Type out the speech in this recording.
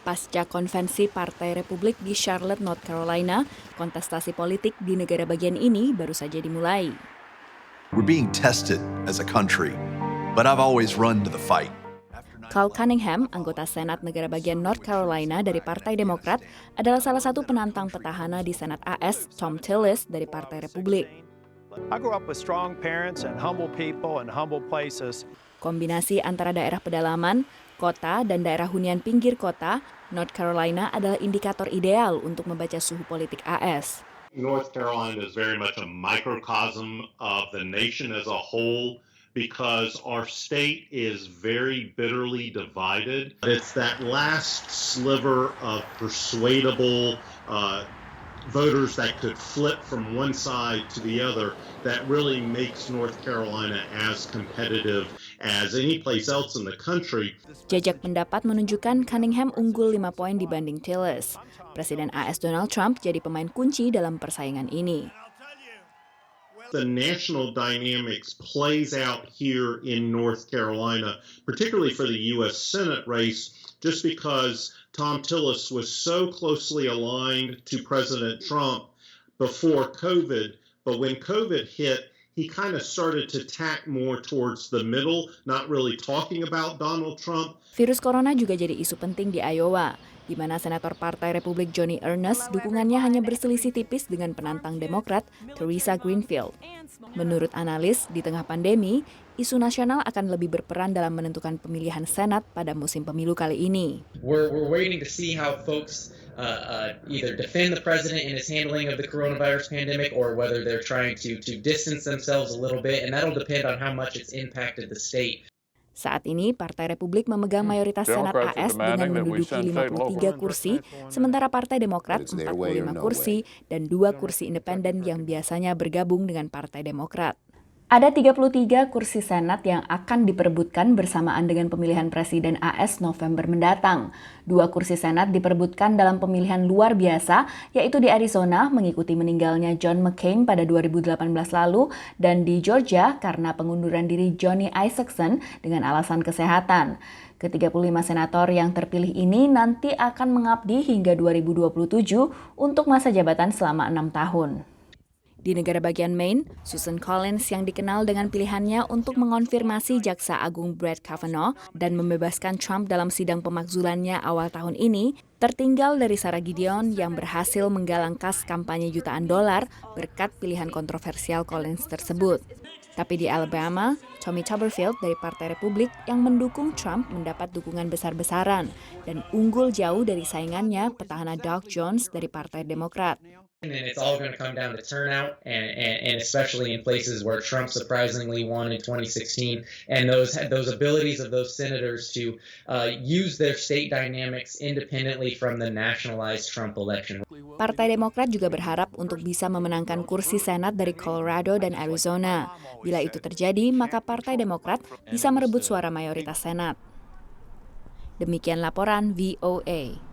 Pasca konvensi Partai Republik di Charlotte, North Carolina, kontestasi politik di negara bagian ini baru saja dimulai. We're being tested as a country, but I've always run to the fight. Cal Cunningham, anggota Senat negara bagian North Carolina dari Partai Demokrat, adalah salah satu penantang petahana di Senat AS, Thom Tillis dari Partai Republik. I grew up with strong parents and humble people and humble places. Kombinasi antara daerah pedalaman, kota, dan daerah hunian pinggir kota, North Carolina adalah indikator ideal untuk membaca suhu politik AS. North Carolina is very much a microcosm of the nation as a whole because our state is very bitterly divided. It's that last sliver of persuadable voters that could flip from one side to the other that really makes North Carolina as competitive as any place else in the country. Jajak pendapat menunjukkan Cunningham unggul 5 poin dibanding Tillis. Presiden AS Donald Trump jadi pemain kunci dalam persaingan ini. The national dynamics plays out here in North Carolina, particularly for the U.S. Senate race, just because Thom Tillis was so closely aligned to President Trump before COVID, but when COVID hit, he kind of started to tack more towards the middle, not really talking about Donald Trump. Virus corona juga jadi isu penting di Iowa, di mana Senator Partai Republik Johnny Ernest dukungannya hanya berselisih tipis dengan penantang Demokrat Theresa Greenfield. Menurut analis, di tengah pandemi, isu nasional akan lebih berperan dalam menentukan pemilihan Senat pada musim pemilu kali ini. We're waiting to see how folks either defend the president in his handling of the coronavirus pandemic or whether they're trying to distance themselves a little bit, and that'll depend on how much it's impacted the state. Saat ini, Partai Republik memegang mayoritas Senat AS dengan menduduki 53 kursi, sementara Partai Demokrat 45 kursi dan 2 kursi independen yang biasanya bergabung dengan Partai Demokrat. Ada 33 kursi Senat yang akan diperebutkan bersamaan dengan pemilihan Presiden AS November mendatang. 2 kursi Senat diperebutkan dalam pemilihan luar biasa, yaitu di Arizona mengikuti meninggalnya John McCain pada 2018 lalu, dan di Georgia karena pengunduran diri Johnny Isakson dengan alasan kesehatan. Ke-35 senator yang terpilih ini nanti akan mengabdi hingga 2027 untuk masa jabatan selama 6 tahun. Di negara bagian Maine, Susan Collins yang dikenal dengan pilihannya untuk mengonfirmasi Jaksa Agung Brett Kavanaugh dan membebaskan Trump dalam sidang pemakzulannya awal tahun ini, tertinggal dari Sarah Gideon yang berhasil menggalang kas kampanye jutaan dolar berkat pilihan kontroversial Collins tersebut. Tapi di Alabama, Tommy Tuberville dari Partai Republik yang mendukung Trump mendapat dukungan besar-besaran dan unggul jauh dari saingannya petahana Doug Jones dari Partai Demokrat. And it's all going to come down to turnout, and especially in places where Trump surprisingly won in 2016, and those abilities of those senators to use their state dynamics independently from the nationalized Trump election. Partai Demokrat juga berharap untuk bisa memenangkan kursi Senat dari Colorado dan Arizona. Bila itu terjadi, maka Partai Demokrat bisa merebut suara mayoritas Senat. Demikian laporan VOA.